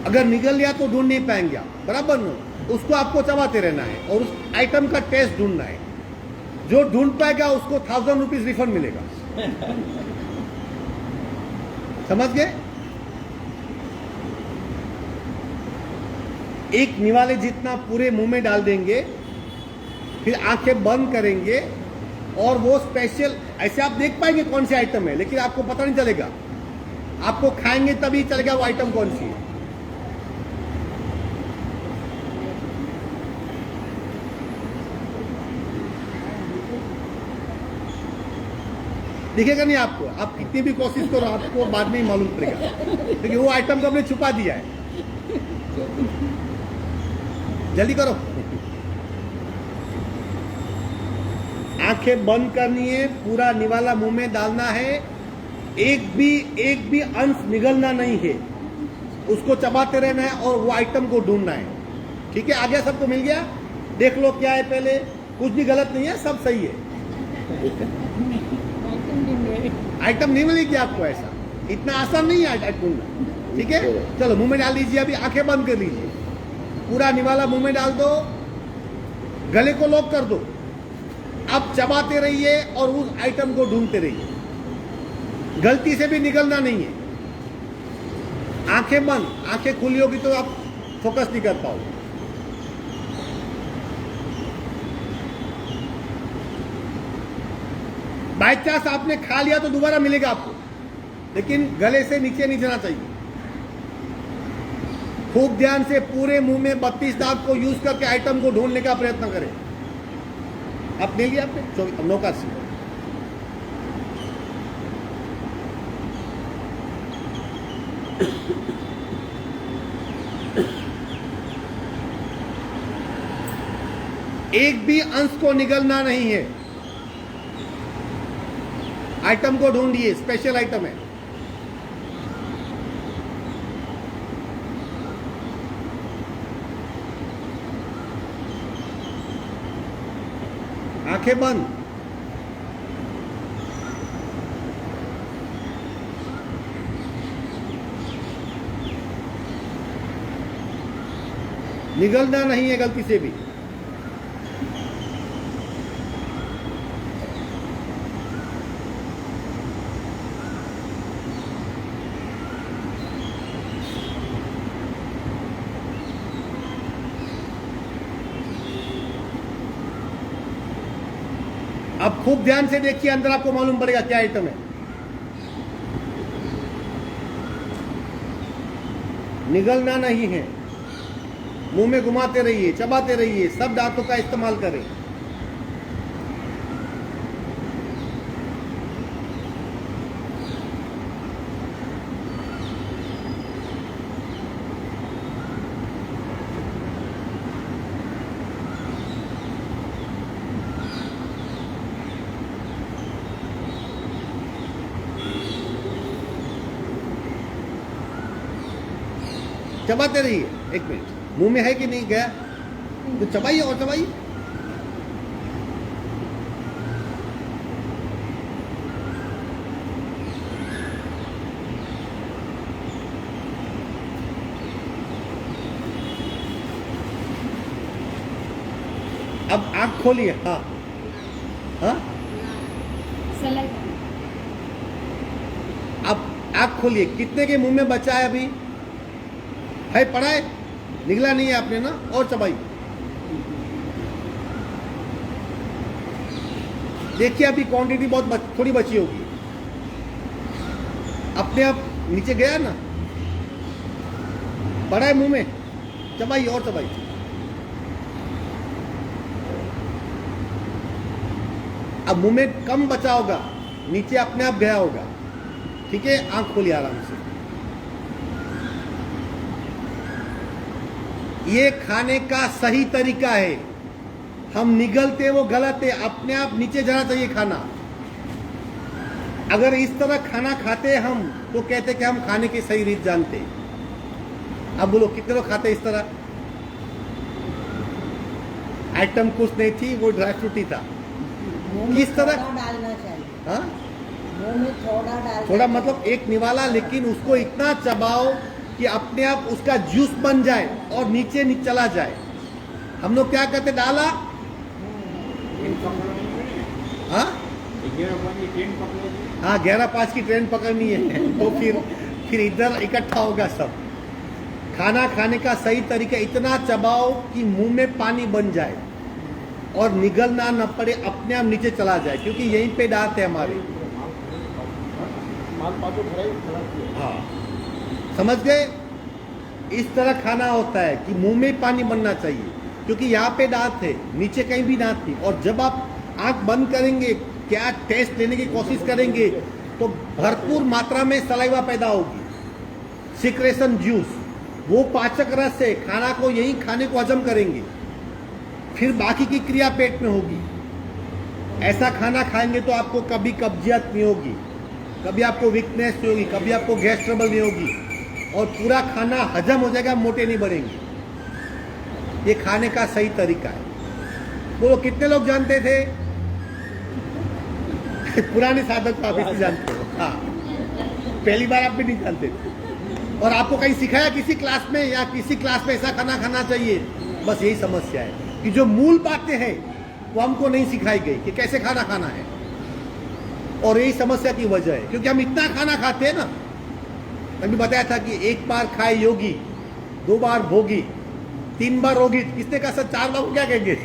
अगर निकल गया तो ढूंढ नहीं पाएंगे आप, बराबर ना। उसको आपको चबाते रहना है और उस आइटम का टेस्ट ढूंढना है। जो ढूंढ पाएगा उसको 1000 रुपीज रिफंड मिलेगा। समझ गए? एक निवाले जितना पूरे मुंह में डाल देंगे, फिर आंखें बंद करेंगे और वो स्पेशल ऐसे आप देख पाएंगे कौन सी आइटम है, लेकिन आपको पता नहीं चलेगा। आपको खाएंगे तभी चलेगा वो आइटम कौन सी है। दिखेगा नहीं आपको, आप कितनी भी कोशिश करो आपको बाद में ही मालूम पड़ेगा, क्योंकि वो आइटम को हमने छुपा दिया है। जल्दी करो। आंखें बंद करनी है, पूरा निवाला मुंह में डालना है, एक भी अंश निगलना नहीं है, उसको चबाते रहना है और वो आइटम को ढूंढना है। ठीक है, आ गया, सबको मिल गया? देख लो क्या है पहले, कुछ भी गलत नहीं है, सब सही है। आइटम नहीं मिलेगी आपको, ऐसा इतना आसान नहीं है आइटम ढूंढना। ठीक है, चलो मुंह में डाल दीजिए। अभी आंखें बंद कर लीजिए, पूरा निवाला मुंह में डाल दो, गले को लॉक कर दो। अब चबाते रहिए और उस आइटम को ढूंढते रहिए, गलती से भी निकलना नहीं है। आंखें बंद, आंखें खुली होगी तो आप फोकस नहीं कर पाओगे। बाई चांस आपने खा लिया तो दोबारा मिलेगा आपको, लेकिन गले से नीचे नहीं जाना चाहिए। खूब ध्यान से पूरे मुंह में 32 दांत को यूज करके आइटम को ढूंढने का प्रयत्न करें। आप ले लिया आपने 9 का सी। एक भी अंश को निगलना नहीं है। आइटम को ढूंढिए, स्पेशल आइटम है। आंखें बंद। निगलना नहीं है गलती से भी। अब खूब ध्यान से देखिए, अंदर आपको मालूम पड़ेगा क्या आइटम है। निगलना नहीं है, मुंह में घुमाते रहिए, चबाते रहिए, सब दांतों का इस्तेमाल करें। चबाते रहिए। एक मिनट, मुंह में है कि नहीं गया तो चबाइए और चबाइए। अब आंख खोलिए। हाँ हाँ, अब आंख खोलिए। कितने के मुंह में बचा है अभी? है, पड़ा है, निगला नहीं है आपने ना? और चबाई। देखिए अभी क्वांटिटी थोड़ी बची होगी, अपने आप नीचे गया ना, पड़ा है मुंह में, चबाइए और चबाइए। अब मुंह में कम बचा होगा, नीचे अपने आप गया होगा। ठीक है, आंख खोलिए आराम से। ये खाने का सही तरीका है। हम निगलते वो गलत है, अपने आप नीचे जाना चाहिए खाना। अगर इस तरह खाना खाते हम तो कहते कि हम खाने की सही रीत जानते। अब बोलो कितने लोग खाते इस तरह? आइटम कुछ नहीं थी, वो ड्राई फ्रूट ही था। किस तरह डालना चाहिए? हाँ, मुंह में थोड़ा डाल, थोड़ा मतलब एक निवाला, लेकिन उसको इतना चबाओ कि अपने आप उसका जूस बन जाए और नीचे चला जाए। हम लोग क्या कहते, डाला हाँ हाँ 11:05 की ट्रेन पकड़नी है तो फिर इधर इकट्ठा होगा सब। खाना खाने का सही तरीका इतना चबाओ कि मुंह में पानी बन जाए और निगलना न पड़े, अपने आप नीचे चला जाए, क्योंकि यहीं पे दांत है हमारे। हाँ, समझ गए? इस तरह खाना होता है कि मुंह में पानी बनना चाहिए, क्योंकि यहाँ पे दांत है, नीचे कहीं भी दांत नहीं। और जब आप आंख बंद करेंगे, क्या टेस्ट लेने की कोशिश करेंगे, तो भरपूर मात्रा में सलाइवा पैदा होगी, सिक्रेशन जूस। वो पाचक रस है, खाना को यही खाने को हजम करेंगे, फिर बाकी की क्रिया पेट में होगी। ऐसा खाना खाएंगे तो आपको कभी कब्जियत नहीं होगी, कभी आपको वीकनेस नहीं होगी, कभी आपको गैस ट्रबल नहीं होगी, और पूरा खाना हजम हो जाएगा, मोटे नहीं बढ़ेंगे। ये खाने का सही तरीका है। बोलो कितने लोग जानते थे? पुराने साधक तो आप इसे जानते हो। हाँ, पहली बार आप भी नहीं जानते थे, और आपको कहीं सिखाया किसी क्लास में, या किसी क्लास में ऐसा खाना खाना चाहिए? बस यही समस्या है कि जो मूल बातें हैं वो हमको नहीं सिखाई गई कि कैसे खाना खाना है, और यही समस्या की वजह है। क्योंकि हम इतना खाना खाते हैं ना, अभी बताया था कि 1 बार खाए योगी, 2 बार भोगी, 3 बार रोगी। किसने कहा सर 4 बार को क्या कहेंगे?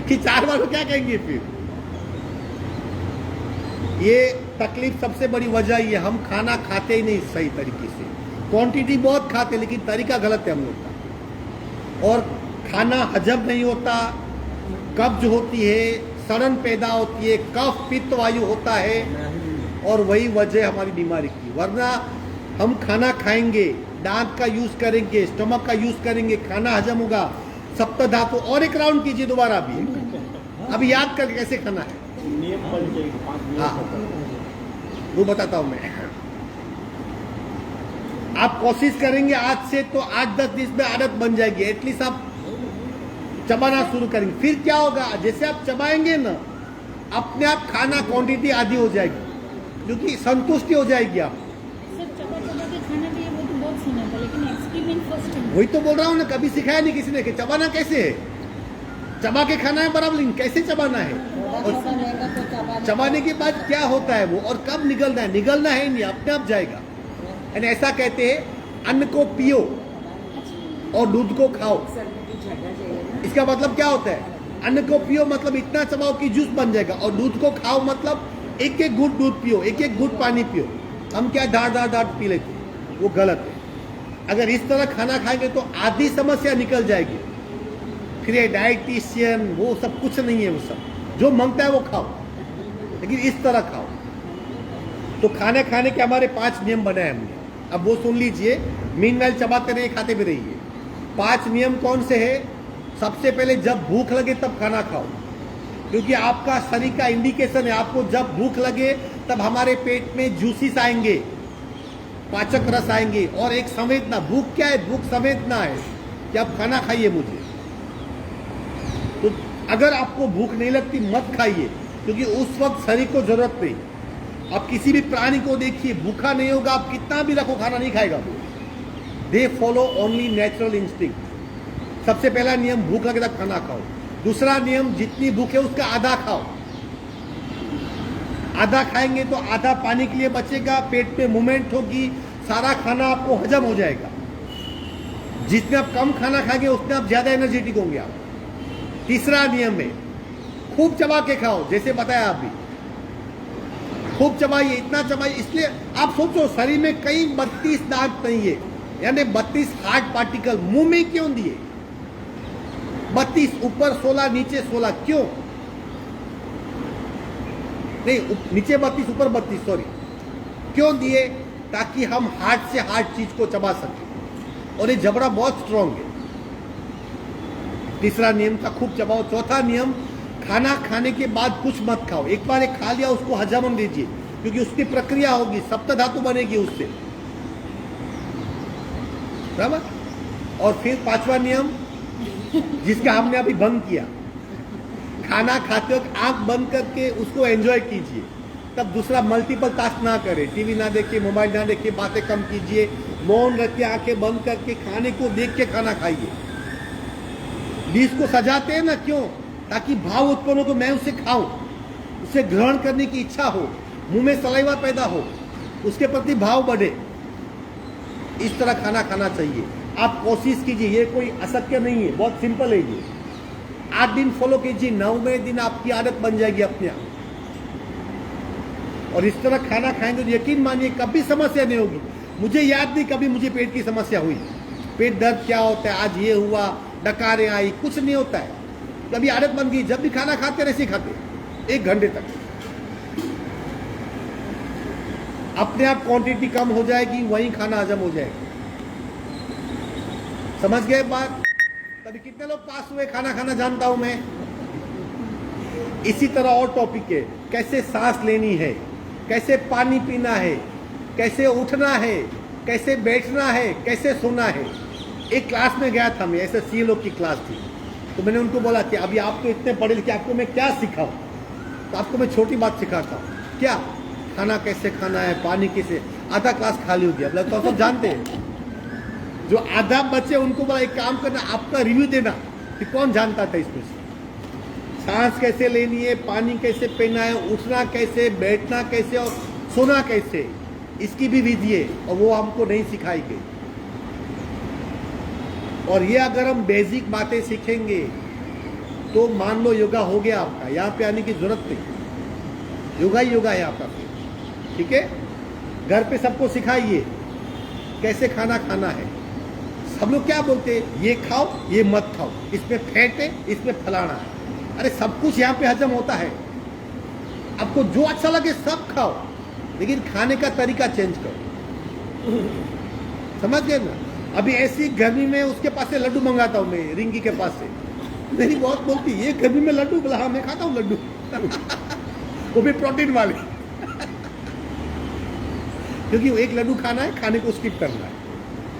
कि 4 बार को क्या कहेंगे? फिर ये तकलीफ सबसे बड़ी वजह ये, हम खाना खाते ही नहीं सही तरीके से। क्वांटिटी बहुत खाते, लेकिन तरीका गलत है हम लोग का, और खाना हजम नहीं होता, कब्ज होती है, सड़न पैदा होती है, कफ पित्त वायु होता है, और वही वजह हमारी बीमारी की। वरना हम खाना खाएंगे, दांत का यूज करेंगे, स्टमक का यूज करेंगे, खाना हजम होगा, सप्त धातु। और एक राउंड कीजिए दोबारा, अभी याद करके कैसे खाना है। हाँ, वो बताता हूं मैं। आप कोशिश करेंगे आज से, तो 8-10 दिन में आदत बन जाएगी। एटलीस्ट आप चबाना शुरू करेंगे, फिर क्या होगा, जैसे आप चबाएंगे ना, अपने आप खाना क्वांटिटी आधी हो जाएगी, क्योंकि संतुष्टि हो जाएगी आप। सर चबा चबा के खाना चाहिए, वो तो बहुत सुना था, लेकिन एक्सपेरिमेंट फर्स्ट टाइम। वही तो बोल रहा हूँ ना, कभी सिखाया नहीं किसी ने कि चबाना कैसे है। चबा के खाना है बराबर, लेकिन कैसे चबाना है, और चबाने के बाद क्या होता है वो, और कब निगलना है। निगलना है नहीं, अपने आप जाएगा। यानी ऐसा कहते हैं, अन्न को पियो और दूध को खाओ। इसका मतलब क्या होता है? अन्न को पियो मतलब इतना चबाओ कि जूस बन जाएगा, और दूध को खाओ मतलब एक एक घूंट दूध पियो, एक एक घूंट पानी पियो। हम क्या डाट पी लेते, वो गलत है। अगर इस तरह खाना खाएंगे तो आधी समस्या निकल जाएगी। फिर ये डाइटिशियन वो सब कुछ नहीं है, वो सब जो मांगता है वो खाओ, लेकिन इस तरह खाओ। तो खाने के हमारे 5 नियम बनाए हमने, अब वो सुन लीजिए। मीनवाइल चबाते रहिए, खाते भी रहिए। 5 नियम कौन से है? सबसे पहले, जब भूख लगे तब खाना खाओ, क्योंकि आपका शरीर का इंडिकेशन है। आपको जब भूख लगे तब हमारे पेट में जूसिस आएंगे, पाचक रस आएंगे, और एक संवेदना। भूख क्या है? भूख संवेदना है कि आप खाना खाइए मुझे। तो अगर आपको भूख नहीं लगती मत खाइए, क्योंकि उस वक्त शरीर को जरूरत नहीं। आप किसी भी प्राणी को देखिए, भूखा नहीं होगा, आप कितना भी रखो खाना नहीं खाएगा। They follow only natural instinct. सबसे पहला नियम, भूख लगे तब खाना खाओ। दूसरा नियम, जितनी भूख है उसका आधा खाओ। आधा खाएंगे तो आधा पानी के लिए बचेगा, पेट में मूवमेंट होगी, सारा खाना आपको हजम हो जाएगा। जितने आप कम खाना खाएंगे उतने आप ज्यादा एनर्जेटिक होंगे आप। तीसरा नियम है, खूब चबा के खाओ, जैसे बताया अभी, खूब चबाइए, इतना चबाइए। इसलिए आप सोचो शरीर में कई 32 दांत नहीं है, यानी 32 हार्ड पार्टिकल मुंह में क्यों दिए? 32 ऊपर 16 नीचे 16 क्यों? नहीं, नीचे 32 ऊपर 32 सॉरी, क्यों दिए? ताकि हम हार्ड से हार्ड चीज को चबा सके। और ये जबड़ा बहुत स्ट्रांग है। तीसरा नियम था खूब चबाओ। चौथा नियम, खाना खाने के बाद कुछ मत खाओ। एक बार एक खा लिया उसको हजम दीजिए, क्योंकि उसकी प्रक्रिया होगी, सप्त धातु बनेगी उससे, बराबर। और फिर पांचवा नियम, जिसका हमने अभी भंग किया, खाना खाते वक्त आंख बंद करके उसको एंजॉय कीजिए। तब दूसरा, मल्टीपल टास्क ना करें, टीवी ना देखिए, मोबाइल ना देखिए, बातें कम कीजिए, मौन रखिए, आंखें बंद करके खाने को देख के खाना खाइए। डिश को सजाते हैं ना, क्यों? ताकि भाव उत्पन्न हो, तो मैं उसे खाऊं, उसे ग्रहण करने की इच्छा हो, मुंह में सलाइवा पैदा हो, उसके प्रति भाव बढ़े। इस तरह खाना खाना चाहिए। आप कोशिश कीजिए, ये कोई अशक्य नहीं है, बहुत सिंपल है ये। 8 दिन फॉलो कीजिए, 9वें दिन आपकी आदत बन जाएगी अपने आप। और इस तरह खाना खाएंगे तो यकीन मानिए कभी समस्या नहीं होगी। मुझे याद नहीं कभी मुझे पेट की समस्या हुई। पेट दर्द क्या होता है, आज ये हुआ, डकारें आई, कुछ नहीं होता है। कभी आदत बन गई, जब भी खाना खाते ऐसे ही खाते 1 घंटे तक, अपने आप क्वांटिटी कम हो जाएगी, वहीं खाना हजम हो जाएगा। समझ गए बात? तभी कितने लोग पास हुए खाना खाना जानता हूं मैं। इसी तरह और टॉपिक है, कैसे सांस लेनी है, कैसे पानी पीना है, कैसे उठना है, कैसे बैठना है, कैसे सोना है। एक क्लास में गया था मैं, ऐसे सीएलओ की क्लास थी, तो मैंने उनको बोला कि अभी आप तो इतने पढ़े लिखे, आपको मैं क्या सिखाऊं? तो आपको मैं छोटी बात सिखाता हूँ। क्या? खाना कैसे खाना है, पानी कैसे। आधा क्लास खाली हो गया, लगता सब जानते हैं। जो आधा बच्चे उनको बोला एक काम करना, आपका रिव्यू देना कि कौन जानता था इसमें से। सांस कैसे लेनी है, पानी कैसे पीना है, उठना कैसे, बैठना कैसे और सोना कैसे, इसकी भी विधि है, और वो हमको नहीं सिखाई गई। और ये अगर हम बेसिक बातें सीखेंगे तो मान लो योगा हो गया आपका, यहाँ पे आने की जरूरत नहीं, योगा ही योगा है आपका। ठीक है, घर पे सबको सिखाइए कैसे खाना खाना है। सब लोग क्या बोलते हैं, ये खाओ ये मत खाओ, इसमें फैट है, इसमें फलाना है। अरे सब कुछ यहाँ पे हजम होता है, आपको जो अच्छा लगे सब खाओ, लेकिन खाने का तरीका चेंज करो। समझ गए ना? अभी ऐसी गर्मी में उसके पास से लड्डू मंगाता हूँ मैं, रिंकी के पास से। मेरी बहुत बोलती है, ये गर्मी में लड्डू, बोला हाँ मैं खाता हूँ लड्डू वो भी प्रोटीन वाले क्योंकि वो एक लड्डू खाना है, खाने को स्किप करना है,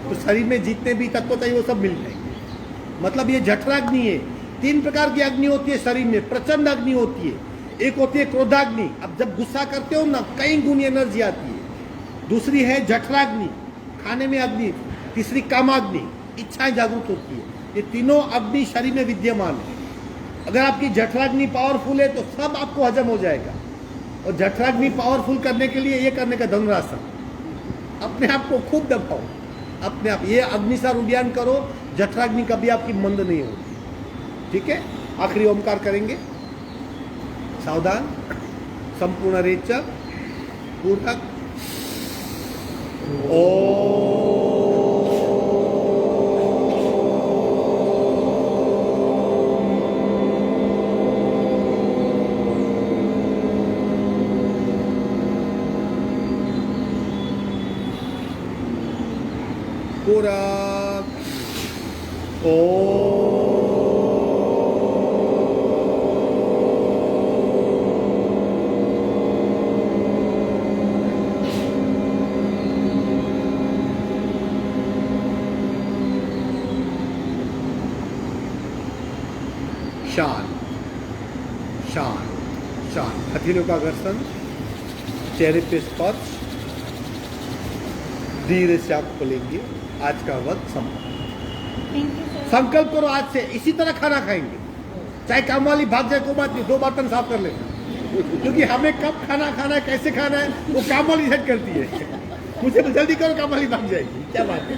तो शरीर में जितने भी तत्व चाहिए वो सब मिल जाएंगे। मतलब ये जठराग्नि है। 3 प्रकार की अग्नि होती है शरीर में। प्रचंड अग्नि होती है, एक होती है क्रोधाग्नि, अब जब गुस्सा करते हो ना कई गुनी एनर्जी आती है। दूसरी है जठराग्नि, खाने में अग्नि। तीसरी कामाग्नि, इच्छाएं जागृत होती है। ये तीनों अग्नि शरीर में विद्यमान है। अगर आपकी जठराग्नि पावरफुल है तो सब आपको हजम हो जाएगा। और जठराग्नि पावरफुल करने के लिए ये करने का धनुरासन, अपने आप को खूब दबाओ, अपने आप ये अग्निसार उद्यान करो, जठराग्नि कभी आपकी मंद नहीं होगी। ठीक है, आखिरी ओमकार करेंगे। सावधान, संपूर्ण रेचक पूर्वक पूरा शांत शांत शांत। हथेलियों का घर्षण, चेहरे पे स्पर्श, धीरे से आप खोलेंगे। आज का वक्त समाप्त। संकल्प करो आज से इसी तरह खाना खाएंगे, चाहे काम वाली भाग जाए कोई बात नहीं, 2 बर्तन साफ कर लेना, क्योंकि हमें कब खाना खाना है, कैसे खाना है, वो काम वाली सेट करती है। मुझे तो जल्दी करो, काम वाली भाग जाएगी। क्या बात है।